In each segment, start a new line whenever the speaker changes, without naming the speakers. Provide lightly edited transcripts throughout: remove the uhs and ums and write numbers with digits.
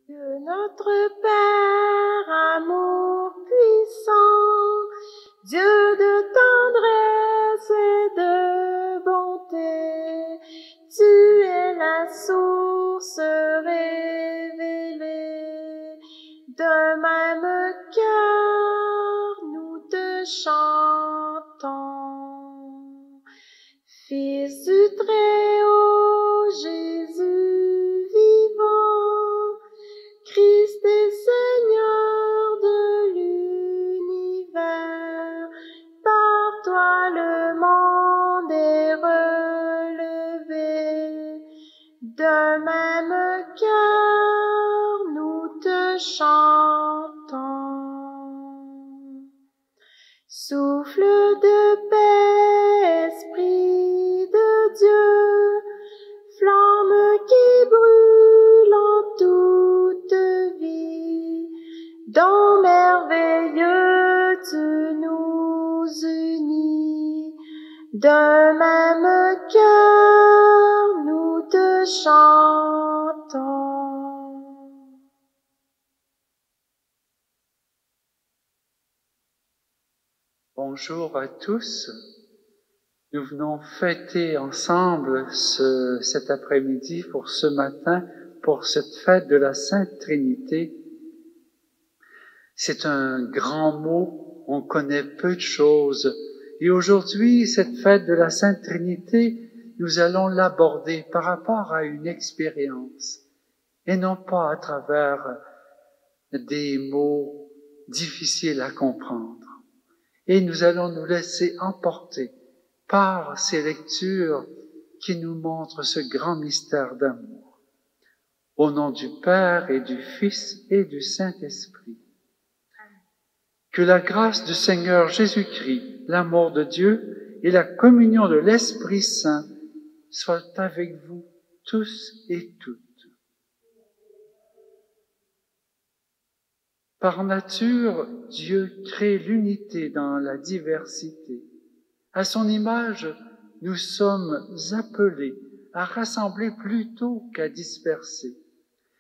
De notre Père, amour puissant, Dieu de tendresse et de bonté, tu es la source révélée. D'un même cœur, nous te chantons. Fils du Très-Haut, Jésus vivant, Christ est Seigneur de l'univers. Par toi le monde est relevé. D'un même cœur, nous te chantons. Souffle de paix, Esprit de Dieu, flamme qui brûle en toute vie, don merveilleux tu nous unis. D'un même cœur, nous te chantons.
Bonjour à tous. Nous venons fêter ensemble cet après-midi pour ce matin, pour cette fête de la Sainte Trinité. C'est un grand mot, on connaît peu de choses. Et aujourd'hui, cette fête de la Sainte Trinité, nous allons l'aborder par rapport à une expérience et non pas à travers des mots difficiles à comprendre. Et nous allons nous laisser emporter par ces lectures qui nous montrent ce grand mystère d'amour. Au nom du Père et du Fils et du Saint-Esprit. Que la grâce du Seigneur Jésus-Christ, l'amour de Dieu et la communion de l'Esprit Saint soient avec vous tous et toutes. Par nature, Dieu crée l'unité dans la diversité. À son image, nous sommes appelés à rassembler plutôt qu'à disperser.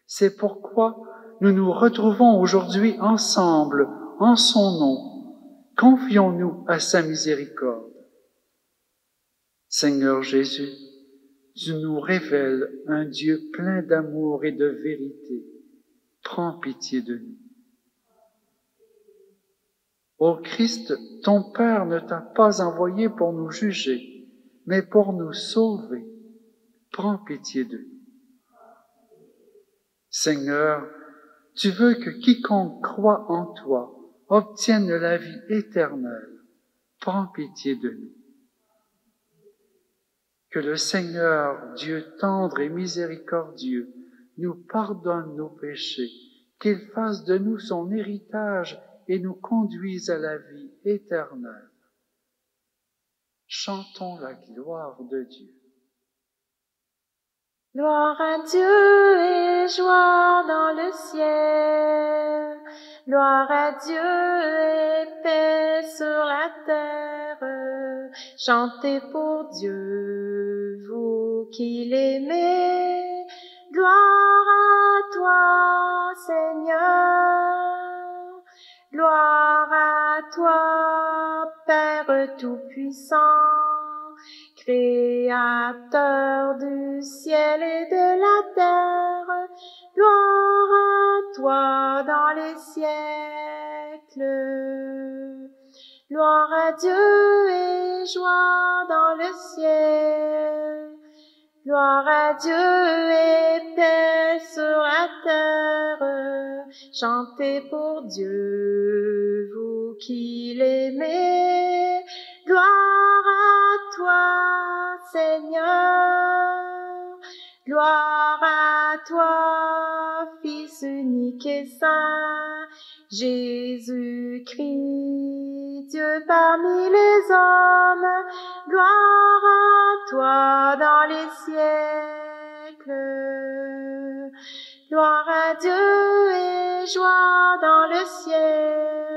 C'est pourquoi nous nous retrouvons aujourd'hui ensemble en son nom. Confions-nous à sa miséricorde. Seigneur Jésus, tu nous révèles un Dieu plein d'amour et de vérité. Prends pitié de nous. Ô Christ, ton Père ne t'a pas envoyé pour nous juger, mais pour nous sauver. Prends pitié de nous. Seigneur, tu veux que quiconque croit en toi obtienne la vie éternelle. Prends pitié de nous. Que le Seigneur, Dieu tendre et miséricordieux, nous pardonne nos péchés, qu'il fasse de nous son héritage et nous conduise à la vie éternelle. Chantons la gloire de Dieu.
Gloire à Dieu et joie dans le ciel. Gloire à Dieu et paix sur la terre. Chantez pour Dieu, vous qui l'aimez. Gloire à toi, Seigneur. Gloire à toi, Père tout-puissant, Créateur du ciel et de la terre. Gloire à toi dans les siècles. Gloire à Dieu et joie dans le ciel. Gloire à Dieu et paix sur la terre. Chantez pour Dieu, vous qui l'aimez. Gloire à toi, Seigneur. Gloire à toi, Fils unique et saint, Jésus-Christ, Dieu parmi les hommes. Gloire à toi dans les siècles. Gloire à Dieu et joie dans le ciel.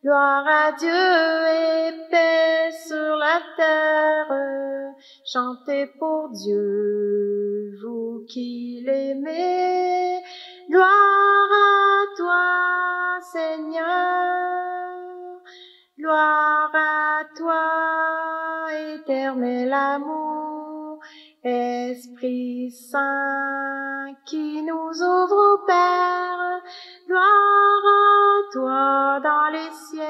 Gloire à Dieu et paix sur la terre. Chantez pour Dieu, vous qui l'aimez. Gloire à toi, Seigneur. Gloire à toi, éternel amour. Esprit Saint qui nous ouvre au Père. Gloire à toi dans les siècles.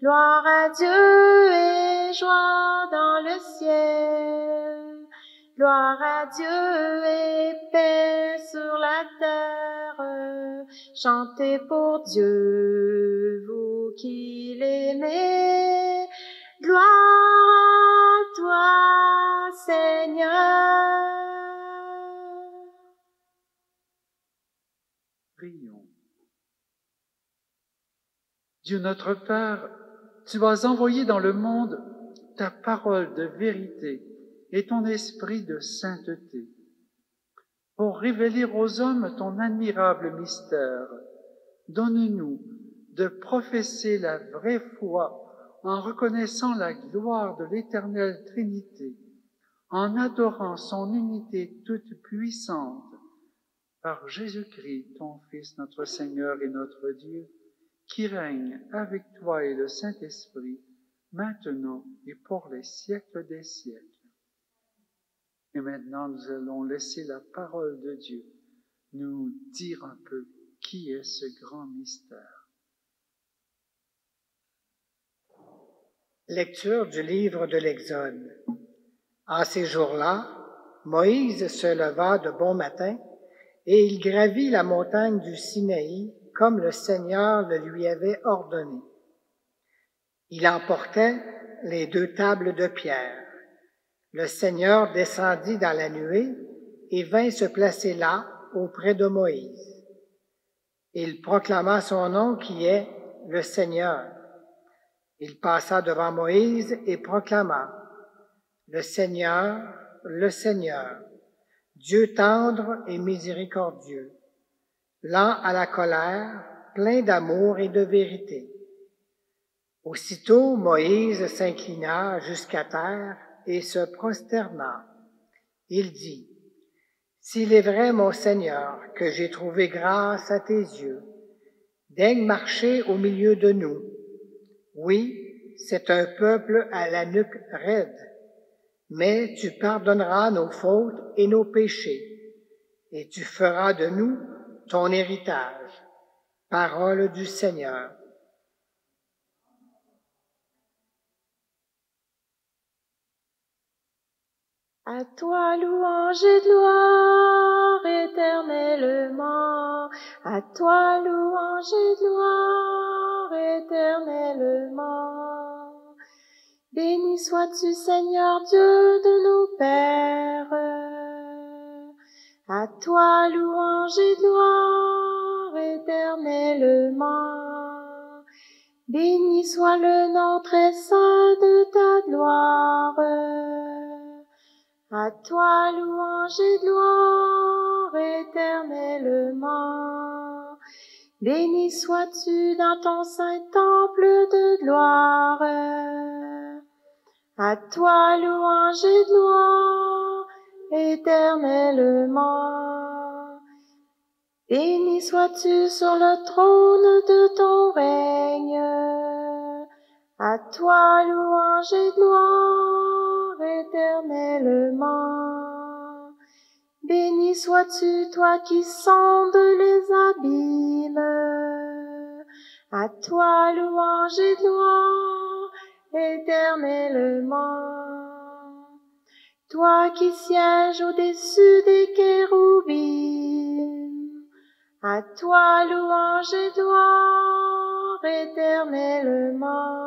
Gloire à Dieu et joie dans le ciel. Gloire à Dieu et paix sur la terre. Chantez pour Dieu, vous qui l'aimez. Gloire à toi, Seigneur.
Prions. Dieu notre Père, tu as envoyé dans le monde ta parole de vérité et ton esprit de sainteté pour révéler aux hommes ton admirable mystère. Donne-nous de professer la vraie foi en reconnaissant la gloire de l'éternelle Trinité, en adorant son unité toute puissante, par Jésus-Christ, ton Fils, notre Seigneur et notre Dieu, qui règne avec toi et le Saint-Esprit, maintenant et pour les siècles des siècles. Et maintenant, nous allons laisser la parole de Dieu nous dire un peu qui est ce grand mystère.
Lecture du livre de l'Exode. En ces jours-là, Moïse se leva de bon matin et il gravit la montagne du Sinaï comme le Seigneur le lui avait ordonné. Il emportait les 2 tables de pierre. Le Seigneur descendit dans la nuée et vint se placer là, auprès de Moïse. Il proclama son nom qui est le Seigneur. Il passa devant Moïse et proclama: le Seigneur, Dieu tendre et miséricordieux, lent à la colère, plein d'amour et de vérité. Aussitôt Moïse s'inclina jusqu'à terre et se prosterna. Il dit: s'il est vrai, mon Seigneur, que j'ai trouvé grâce à tes yeux, daigne marcher au milieu de nous. Oui, c'est un peuple à la nuque raide, mais tu pardonneras nos fautes et nos péchés, et tu feras de nous ton héritage. Parole du Seigneur.
À toi louange et gloire éternellement, à toi louange et gloire éternellement. Béni sois-tu, Seigneur Dieu de nos pères. À toi louange et gloire éternellement. Béni soit le nom très saint de ta gloire. À toi louange et gloire éternellement. Béni sois-tu dans ton saint temple de gloire. À toi louange et gloire éternellement. Béni sois-tu sur le trône de ton règne. À toi louange et gloire éternellement. Béni sois-tu, toi qui sondes les abîmes. À toi louange et gloire éternellement. Toi qui sièges au-dessus des kéroubim. À toi louange et gloire éternellement.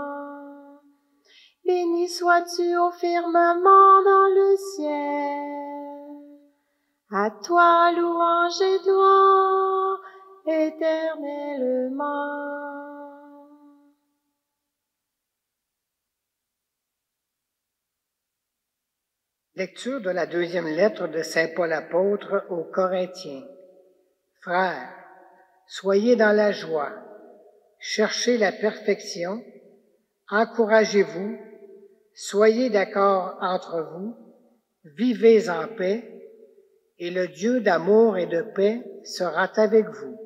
Béni sois-tu au firmament dans le ciel. À toi louange et gloire éternellement.
Lecture de la 2e lettre de Saint Paul apôtre aux Corinthiens. Frères, soyez dans la joie, cherchez la perfection, encouragez-vous, soyez d'accord entre vous, vivez en paix, et le Dieu d'amour et de paix sera avec vous.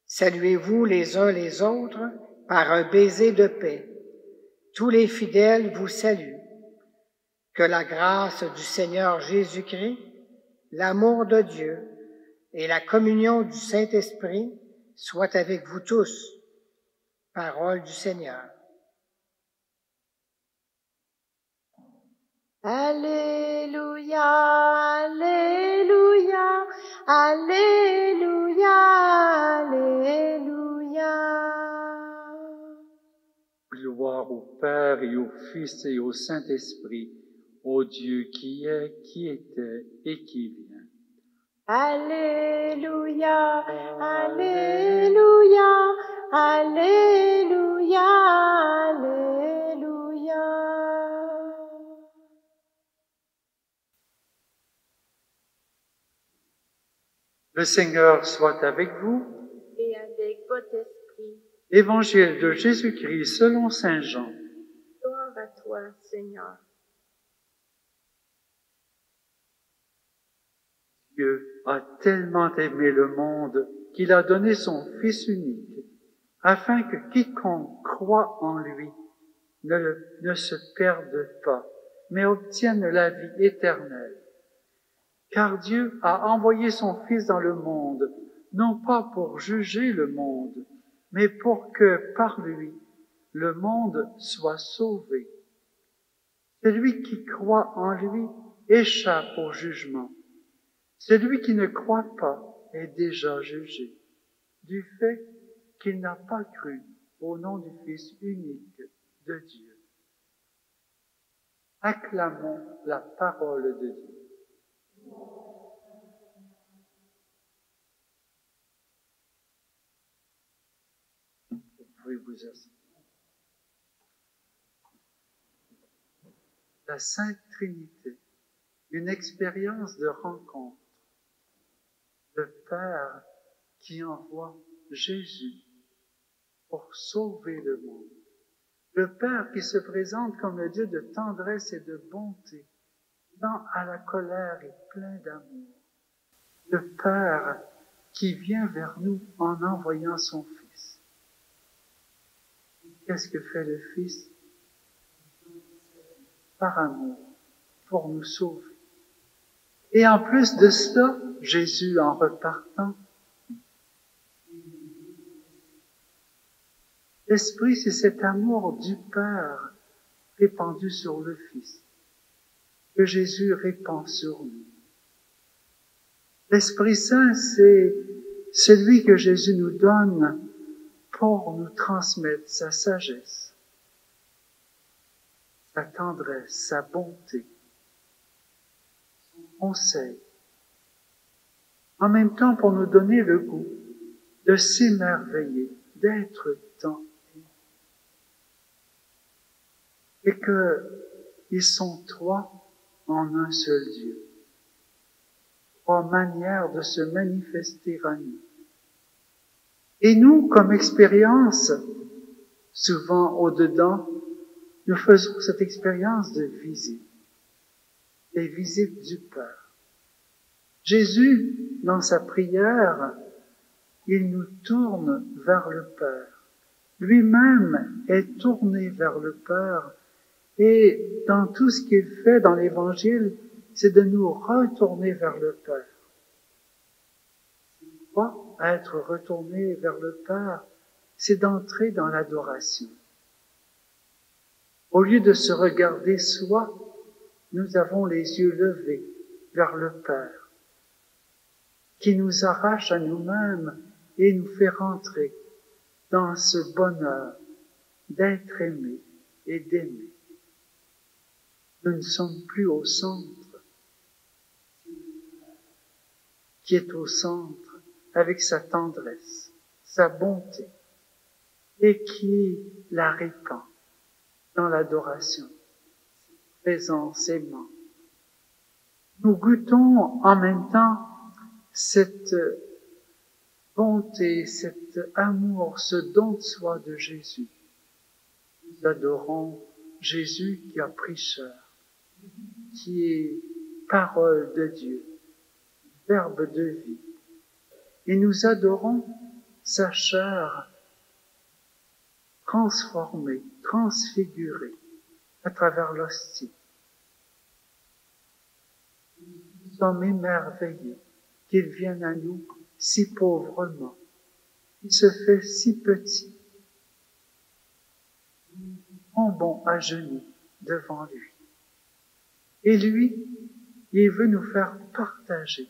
Saluez-vous les uns les autres par un baiser de paix. Tous les fidèles vous saluent. Que la grâce du Seigneur Jésus-Christ, l'amour de Dieu et la communion du Saint-Esprit soient avec vous tous. Parole du Seigneur.
Alléluia, Alléluia, Alléluia, Alléluia.
Gloire au Père et au Fils et au Saint-Esprit, au Dieu qui est, qui était et qui vient.
Alléluia, Alléluia, Alléluia, Alléluia.
Le Seigneur soit avec vous.
Et avec votre esprit.
Évangile de Jésus-Christ selon saint Jean.
Gloire à toi, Seigneur.
Dieu a tellement aimé le monde qu'il a donné son Fils unique, afin que quiconque croit en lui ne se perde pas, mais obtienne la vie éternelle. Car Dieu a envoyé son Fils dans le monde, non pas pour juger le monde, mais pour que par lui, le monde soit sauvé. Celui qui croit en lui échappe au jugement. Celui qui ne croit pas est déjà jugé, du fait qu'il n'a pas cru au nom du Fils unique de Dieu. Acclamons la parole de Dieu. Vous pouvez vous asseoir. La Sainte Trinité, une expérience de rencontre. Le Père qui envoie Jésus pour sauver le monde. Le Père qui se présente comme le Dieu de tendresse et de bonté, lent à la colère et plein d'amour. Le Père qui vient vers nous en envoyant son Fils. Qu'est-ce que fait le Fils? Par amour, pour nous sauver. Et en plus de cela, Jésus, en repartant, l'Esprit, c'est cet amour du Père répandu sur le Fils, que Jésus répand sur nous. L'Esprit Saint, c'est celui que Jésus nous donne pour nous transmettre sa sagesse, sa tendresse, sa bonté, son conseil. En même temps, pour nous donner le goût de s'émerveiller, d'être dans et qu'ils sont trois en un seul Dieu. Trois manières de se manifester à nous. Et nous, comme expérience, souvent au-dedans, nous faisons cette expérience de visite, des visites du Père. Jésus, dans sa prière, il nous tourne vers le Père. Lui-même est tourné vers le Père. Et dans tout ce qu'il fait dans l'Évangile, c'est de nous retourner vers le Père. Quoi? Être retourné vers le Père, c'est d'entrer dans l'adoration. Au lieu de se regarder soi, nous avons les yeux levés vers le Père, qui nous arrache à nous-mêmes et nous fait rentrer dans ce bonheur d'être aimé et d'aimer. Nous ne sommes plus au centre, qui est au centre avec sa tendresse, sa bonté, et qui la répand dans l'adoration, présence aimante. Nous goûtons en même temps cette bonté, cet amour, ce don de soi de Jésus. Nous adorons Jésus qui a pris chair, qui est parole de Dieu, Verbe de vie. Et nous adorons sa chair transformée, transfigurée à travers l'hostie. Nous sommes émerveillés qu'il vienne à nous si pauvrement. Il se fait si petit. Nous tombons à genoux devant lui. Et lui, il veut nous faire partager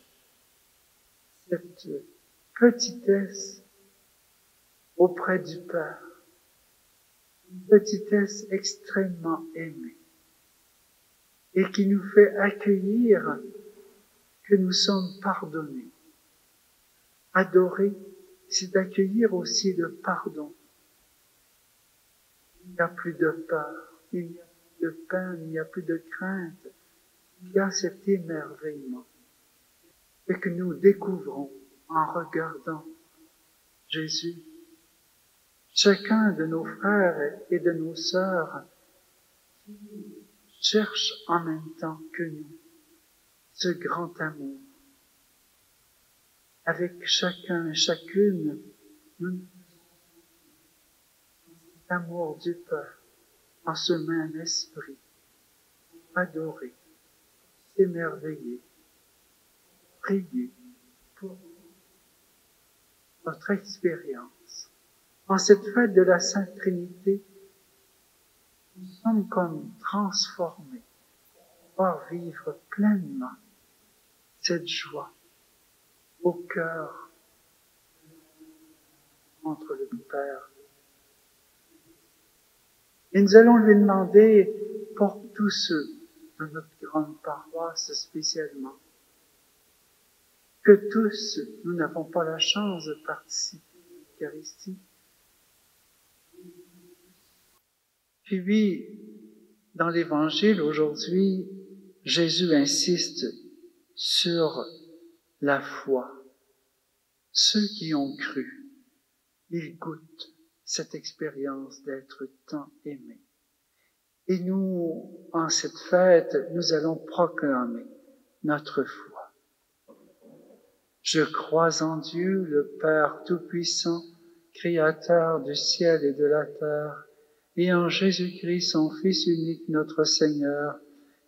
cette petitesse auprès du Père. Une petitesse extrêmement aimée. Et qui nous fait accueillir que nous sommes pardonnés. Adorer, c'est accueillir aussi le pardon. Il n'y a plus de peur, il n'y a plus de peine, il n'y a plus de crainte. Il y a cet émerveillement et que nous découvrons en regardant Jésus. Chacun de nos frères et de nos sœurs qui cherche en même temps que nous ce grand amour. Avec chacun et chacune, nous cet amour du Père en ce même esprit, adorer, s'émerveiller, prier pour notre expérience. En cette fête de la Sainte Trinité, nous sommes comme transformés, pour vivre pleinement cette joie au cœur entre le Père. Et nous allons lui demander pour tous ceux de notre grande paroisse spécialement, que tous, nous n'avons pas la chance de participer à l'Eucharistie. Puis, dans l'Évangile aujourd'hui, Jésus insiste sur la foi. Ceux qui ont cru, ils goûtent cette expérience d'être tant aimés. Et nous, en cette fête, nous allons proclamer notre foi. Je crois en Dieu, le Père Tout-Puissant, Créateur du ciel et de la terre, et en Jésus-Christ, son Fils unique, notre Seigneur,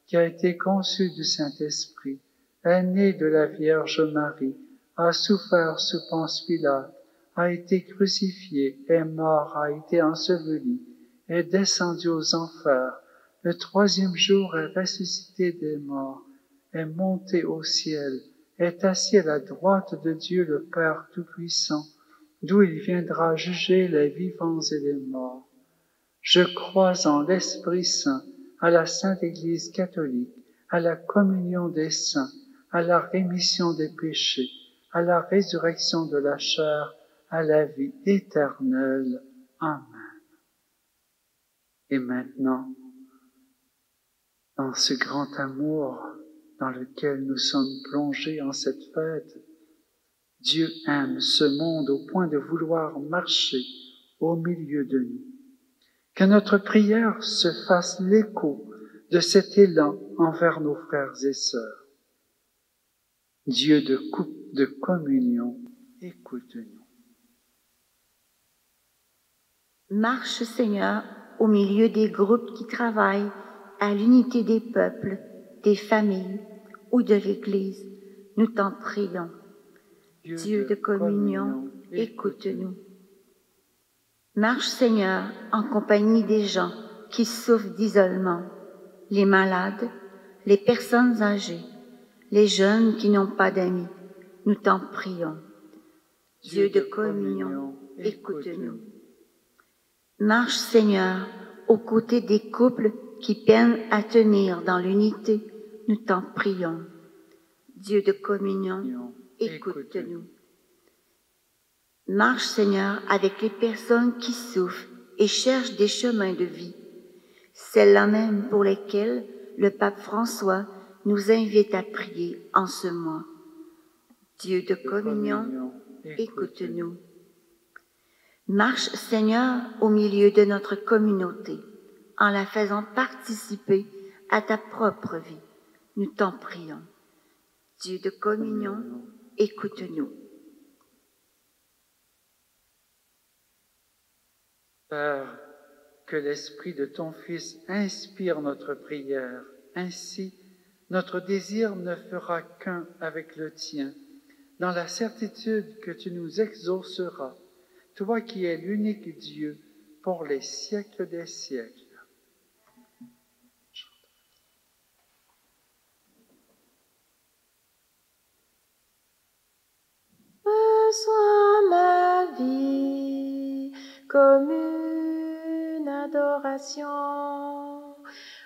qui a été conçu du Saint-Esprit, est né de la Vierge Marie, a souffert sous Ponce Pilate, a été crucifié, est mort, a été enseveli, est descendu aux enfers, le troisième jour est ressuscité des morts, est monté au ciel, est assis à la droite de Dieu le Père Tout-Puissant, d'où il viendra juger les vivants et les morts. Je crois en l'Esprit Saint, à la Sainte Église catholique, à la communion des saints, à la rémission des péchés, à la résurrection de la chair, à la vie éternelle. Amen. Et maintenant, dans ce grand amour dans lequel nous sommes plongés en cette fête, Dieu aime ce monde au point de vouloir marcher au milieu de nous. Que notre prière se fasse l'écho de cet élan envers nos frères et sœurs. Dieu de communion, écoute-nous.
Marche, Seigneur, au milieu des groupes qui travaillent à l'unité des peuples, des familles ou de l'Église. Nous t'en prions. Dieu de communion, écoute-nous. Marche, Seigneur, en compagnie des gens qui souffrent d'isolement, les malades, les personnes âgées, les jeunes qui n'ont pas d'amis. Nous t'en prions. Dieu de communion, écoute-nous. Marche, Seigneur, aux côtés des couples qui peinent à tenir dans l'unité. Nous t'en prions. Dieu de communion, écoute-nous. Marche, Seigneur, avec les personnes qui souffrent et cherchent des chemins de vie, celles-là même pour lesquelles le pape François nous invite à prier en ce mois. Dieu de communion, écoute-nous. Marche, Seigneur, au milieu de notre communauté, en la faisant participer à ta propre vie. Nous t'en prions. Dieu de communion, écoute-nous.
Père, que l'Esprit de ton Fils inspire notre prière. Ainsi, notre désir ne fera qu'un avec le tien, dans la certitude que tu nous exauceras, toi qui es l'unique Dieu pour les siècles des siècles.
Reçois ma vie comme une adoration.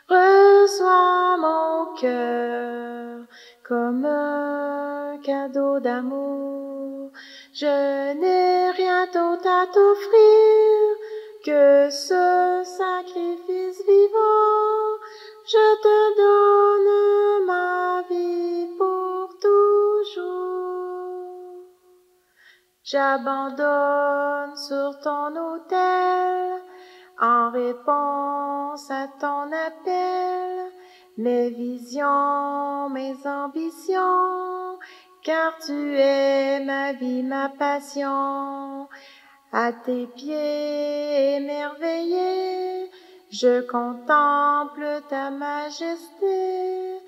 Reçois mon cœur comme un cadeau d'amour. Je n'ai rien d'autre à t'offrir que ce sacrifice vivant. Je te donne ma vie pour toujours. J'abandonne sur ton autel, en réponse à ton appel, mes visions, mes ambitions, car tu es ma vie, ma passion. À tes pieds émerveillés, je contemple ta majesté,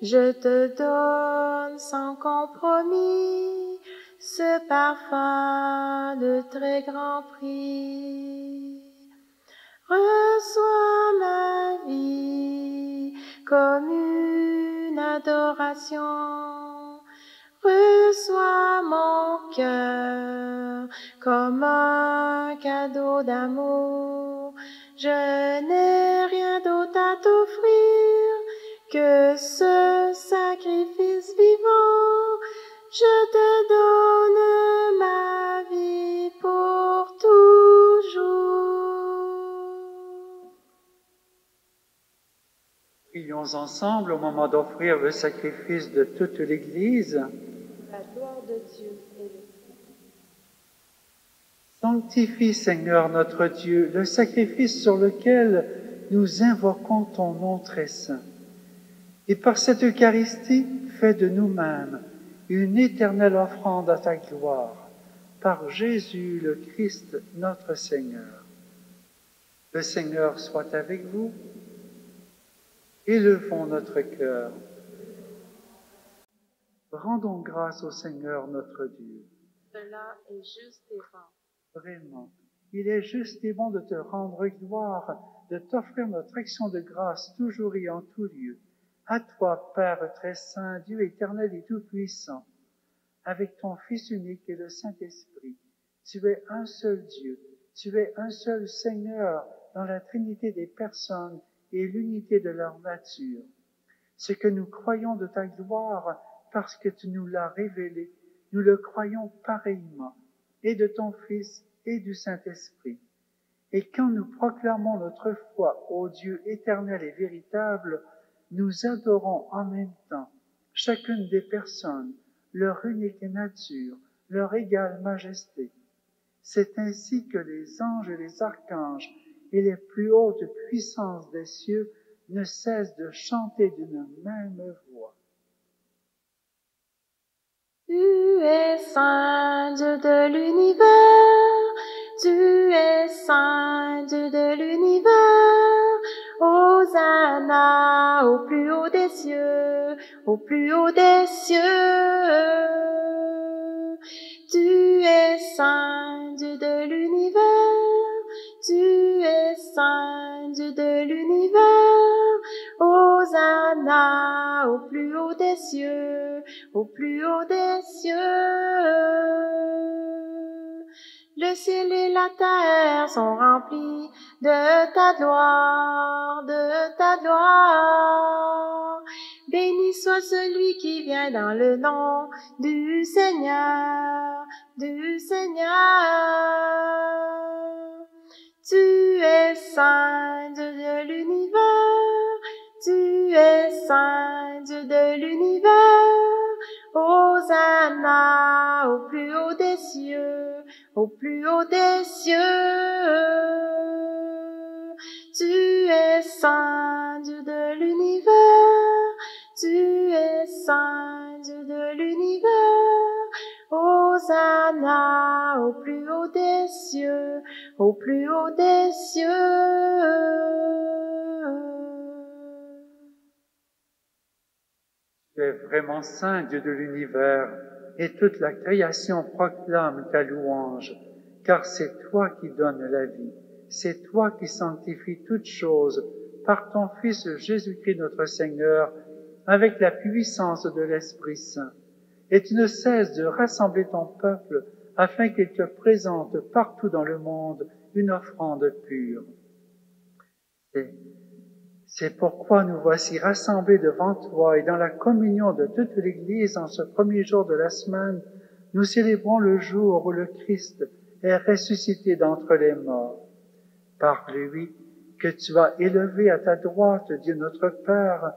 je te donne sans compromis ce parfum de très grand prix. Reçois ma vie comme une adoration. Reçois mon cœur comme un cadeau d'amour. Je n'ai rien d'autre à t'offrir que ce sacrifice vivant. Je te donne ma vie pour toujours.
Prions ensemble au moment d'offrir le sacrifice de toute l'Église.
La gloire de Dieu est le
Sanctifie, Seigneur notre Dieu, le sacrifice sur lequel nous invoquons ton nom très saint. Et par cette Eucharistie, fais de nous-mêmes une éternelle offrande à ta gloire, par Jésus le Christ notre Seigneur. Le Seigneur soit avec vous. Élevons notre cœur. Rendons grâce au Seigneur notre Dieu.
Cela est juste et bon.
Vraiment, il est juste et bon de te rendre gloire, de t'offrir notre action de grâce toujours et en tout lieu. À toi, Père très saint, Dieu éternel et tout-puissant, avec ton Fils unique et le Saint-Esprit, tu es un seul Dieu, tu es un seul Seigneur dans la Trinité des personnes et l'unité de leur nature. Ce que nous croyons de ta gloire, parce que tu nous l'as révélé, nous le croyons pareillement, et de ton Fils et du Saint-Esprit. Et quand nous proclamons notre foi au Dieu éternel et véritable, nous adorons en même temps chacune des personnes, leur unique nature, leur égale majesté. C'est ainsi que les anges et les archanges et les plus hautes puissances des cieux ne cessent de chanter d'une même voix.
Tu es saint, Dieu de l'univers, tu es saint, Dieu de l'univers. Hosanna au plus haut des cieux, au plus haut des cieux. Tu es saint, Dieu de l'univers, tu es saint, Dieu de l'univers. Hosanna au plus haut des cieux, au plus haut des cieux. Le ciel et la terre sont remplis de ta gloire, de ta gloire. Béni soit celui qui vient dans le nom du Seigneur, du Seigneur. Tu es saint, Dieu de l'univers, tu es saint, Dieu de l'univers. Hosanna au plus haut des cieux, au plus haut des cieux. Tu es saint, Dieu de l'univers, tu es saint, Dieu de Hosanna au plus haut des cieux, au plus haut des cieux.
Tu es vraiment saint, Dieu de l'univers, et toute la création proclame ta louange, car c'est toi qui donnes la vie, c'est toi qui sanctifies toutes choses par ton Fils Jésus-Christ notre Seigneur, avec la puissance de l'Esprit Saint. Et tu ne cesses de rassembler ton peuple afin qu'il te présente partout dans le monde une offrande pure. C'est pourquoi nous voici rassemblés devant toi et dans la communion de toute l'Église en ce premier jour de la semaine, nous célébrons le jour où le Christ est ressuscité d'entre les morts. Par lui, que tu as élevé à ta droite, Dieu notre Père,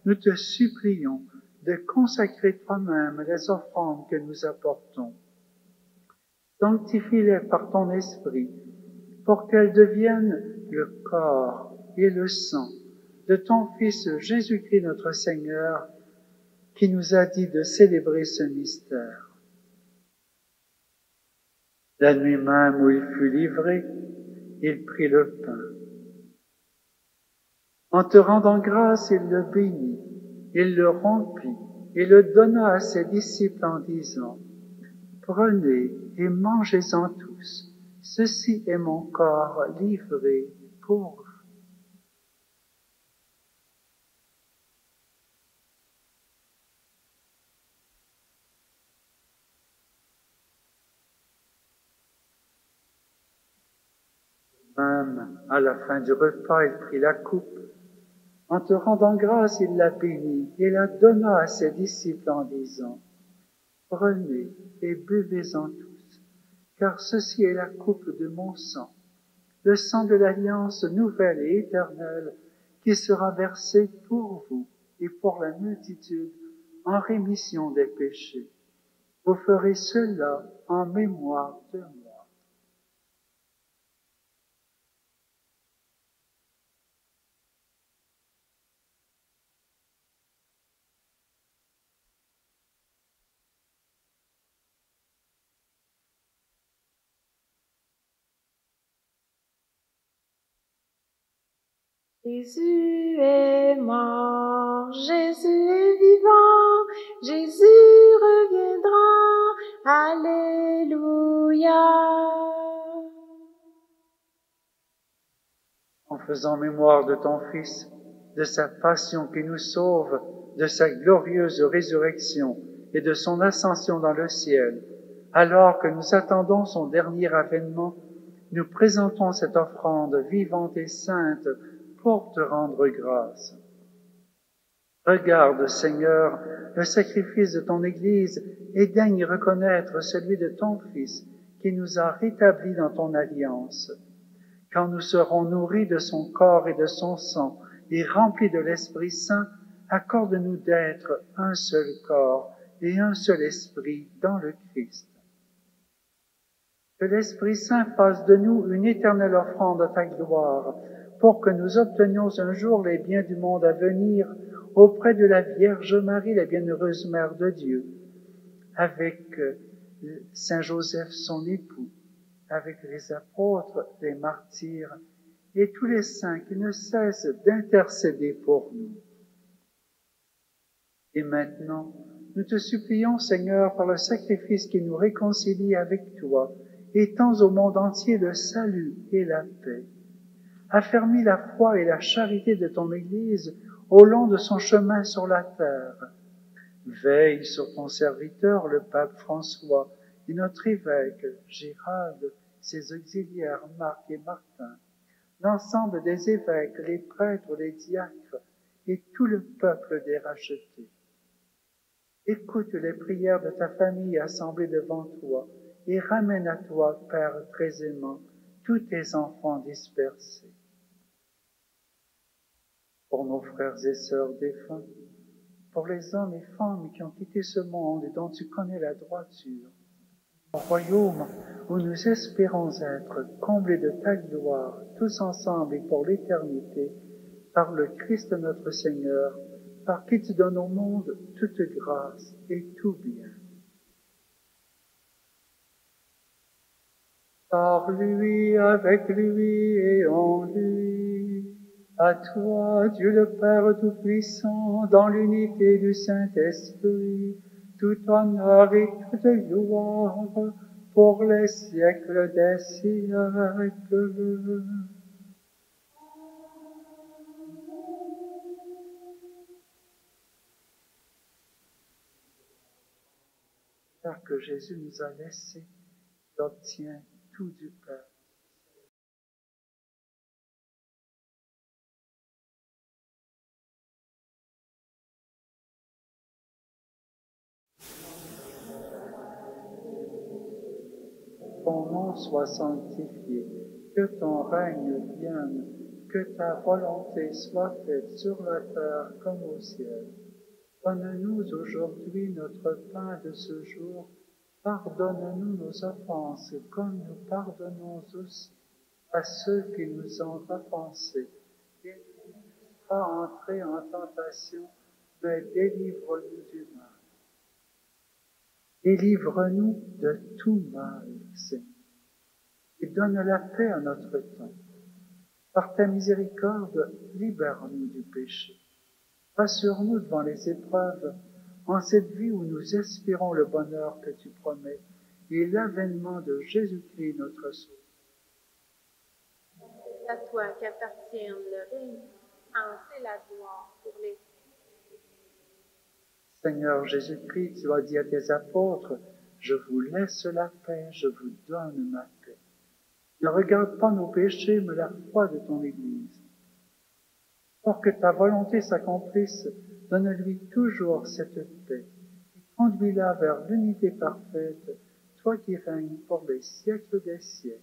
nous te supplions de consacrer toi-même les offrandes que nous apportons. Sanctifie-les par ton esprit, pour qu'elles deviennent le corps et le sang de ton Fils Jésus-Christ notre Seigneur, qui nous a dit de célébrer ce mystère. La nuit même où il fut livré, il prit le pain. En te rendant grâce, il le bénit, il le rompit et le donna à ses disciples en disant, « Prenez et mangez-en tous, ceci est mon corps livré pour vous. » Même à la fin du repas, il prit la coupe. En te rendant grâce, il la bénit et la donna à ses disciples en disant, « Prenez et buvez-en tous, car ceci est la coupe de mon sang, le sang de l'alliance nouvelle et éternelle qui sera versé pour vous et pour la multitude en rémission des péchés. Vous ferez cela en mémoire de moi. »
Jésus est mort, Jésus est vivant, Jésus reviendra, Alléluia.
En faisant mémoire de ton Fils, de sa passion qui nous sauve, de sa glorieuse résurrection et de son ascension dans le ciel, alors que nous attendons son dernier avènement, nous présentons cette offrande vivante et sainte pour te rendre grâce. Regarde, Seigneur, le sacrifice de ton Église et daigne reconnaître celui de ton Fils qui nous a rétablis dans ton alliance. Quand nous serons nourris de son corps et de son sang et remplis de l'Esprit Saint, accorde-nous d'être un seul corps et un seul esprit dans le Christ. Que l'Esprit Saint fasse de nous une éternelle offrande à ta gloire, pour que nous obtenions un jour les biens du monde à venir auprès de la Vierge Marie, la bienheureuse Mère de Dieu, avec Saint Joseph, son époux, avec les apôtres, les martyrs et tous les saints qui ne cessent d'intercéder pour nous. Et maintenant, nous te supplions, Seigneur, par le sacrifice qui nous réconcilie avec toi, étends au monde entier le salut et la paix. Affermis la foi et la charité de ton Église au long de son chemin sur la terre. Veille sur ton serviteur, le pape François, et notre évêque, Gérald, ses auxiliaires, Marc et Martin, l'ensemble des évêques, les prêtres, les diacres, et tout le peuple des rachetés. Écoute les prières de ta famille assemblée devant toi, et ramène à toi, Père très aimant, tous tes enfants dispersés. Pour nos frères et sœurs défunts, pour les hommes et femmes qui ont quitté ce monde et dont tu connais la droiture, au royaume où nous espérons être comblés de ta gloire, tous ensemble et pour l'éternité, par le Christ notre Seigneur, par qui tu donnes au monde toute grâce et tout bien. par lui, avec lui et en lui. À toi, Dieu le Père Tout-Puissant, dans l'unité du Saint-Esprit, tout honneur et toute gloire pour les siècles des siècles. Car que Jésus nous a laissé, il obtient tout du Père. Ton nom soit sanctifié, que ton règne vienne, que ta volonté soit faite sur la terre comme au ciel. Donne-nous aujourd'hui notre pain de ce jour. Pardonne-nous nos offenses, comme nous pardonnons aussi à ceux qui nous ont offensés. Et ne nous laisse pas entrer en tentation, mais délivre-nous du mal. Délivre-nous de tout mal, Seigneur, et donne la paix à notre temps. Par ta miséricorde, libère-nous du péché. Rassure-nous devant les épreuves, en cette vie où nous espérons le bonheur que tu promets et l'avènement de Jésus-Christ notre Sauveur.
C'est à toi qu'appartiennent le règne, ainsi la gloire pour les
Seigneur Jésus-Christ, tu as dit à tes apôtres, je vous laisse la paix, je vous donne ma paix. Ne regarde pas nos péchés, mais la foi de ton Église. Pour que ta volonté s'accomplisse, donne-lui toujours cette paix et conduis-la vers l'unité parfaite, toi qui règnes pour les siècles des siècles.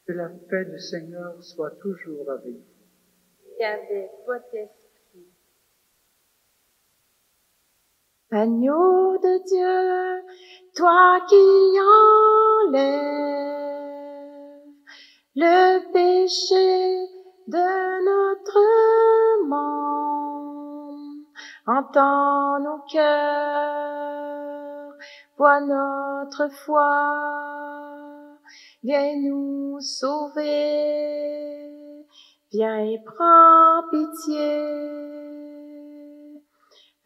Que la paix du Seigneur soit toujours avec vous.
et avec votre esprit.
Agneau de Dieu, toi qui enlèves le péché de notre monde, entends nos cœurs, vois notre foi, viens nous sauver, viens et prends pitié.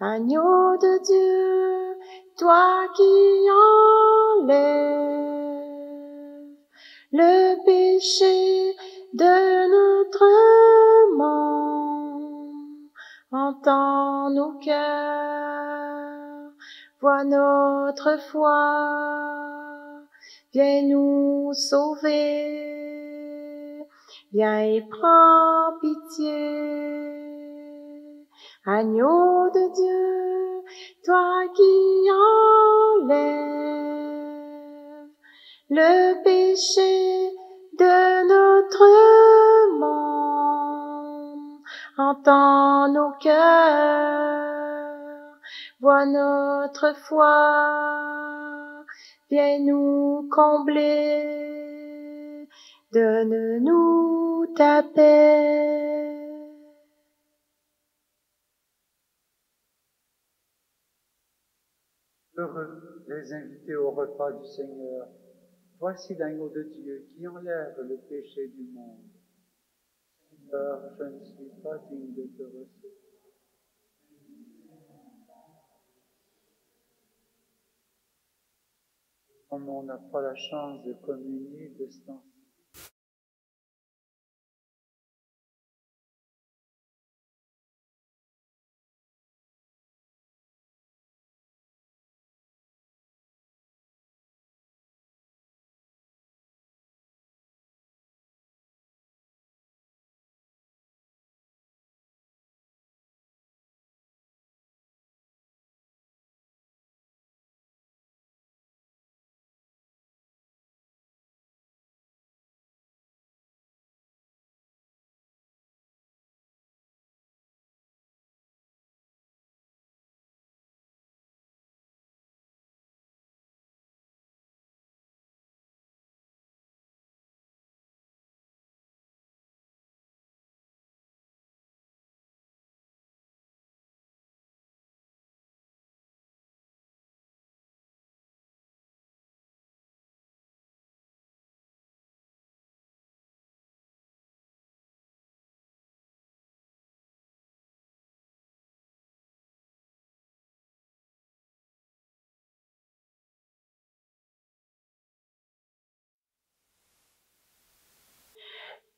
Agneau de Dieu, toi qui enlèves le péché de notre monde, entends nos cœurs, vois notre foi, viens nous sauver, viens et prends pitié. Agneau de Dieu, toi qui enlèves le péché de notre monde, entends nos cœurs, vois notre foi, viens nous combler, donne-nous ta paix.
Heureux les invités au repas du Seigneur. Voici l'agneau de Dieu qui enlève le péché du monde. Seigneur, je ne suis pas digne de te recevoir. Comme on n'a pas la chance de communier de ce temps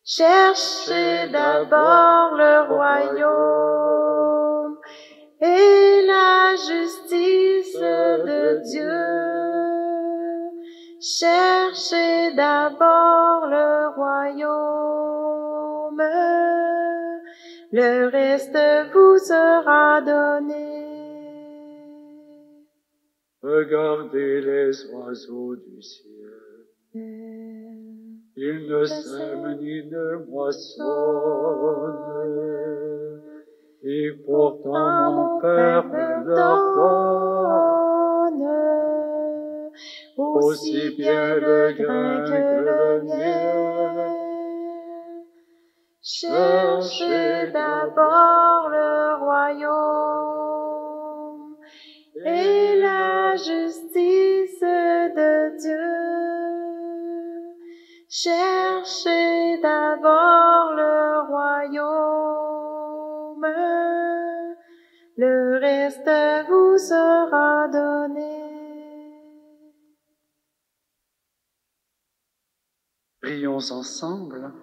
Cherchez d'abord le royaume et la justice de Dieu. Cherchez d'abord le royaume, le reste vous sera donné.
Regardez les oiseaux du ciel. Ils ne sèment ni ne moissonnent, et pourtant mon Père leur donne aussi bien le grain que le miel.
Cherchez d'abord le royaume et la justice de Dieu. Cherchez d'abord le royaume, le reste vous sera donné.
Prions ensemble.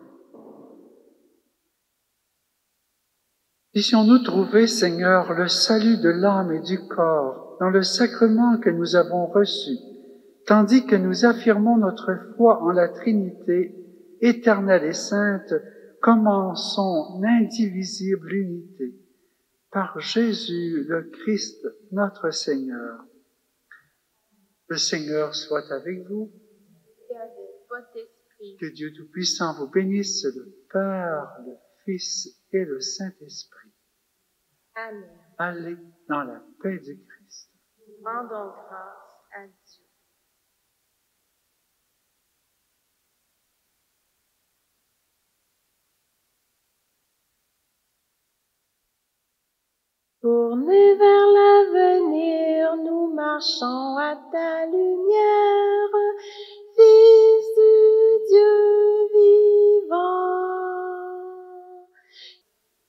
Puissions-nous trouver, Seigneur, le salut de l'âme et du corps dans le sacrement que nous avons reçu, tandis que nous affirmons notre foi en la Trinité, éternelle et sainte, comme en son indivisible unité. Par Jésus le Christ, notre Seigneur. Le Seigneur soit avec vous.
Et avec votre esprit.
Que Dieu Tout-Puissant vous bénisse, le Père, le Fils et le Saint-Esprit.
Amen.
Allez dans la paix du Christ.
Rendons grâce à Dieu. Tournez vers l'avenir, nous marchons à ta lumière, Fils du Dieu vivant.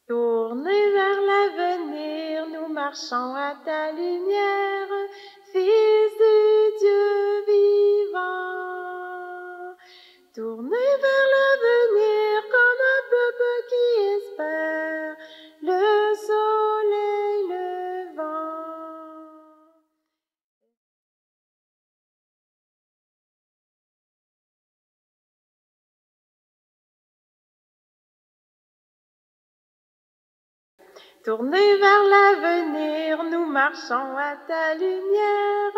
Tournez vers l'avenir, nous marchons à ta lumière, Fils du Dieu vivant. Tournez vers l'avenir comme un peuple qui espère le soleil levant. Tournez vers l'avenir, nous marchons à ta lumière,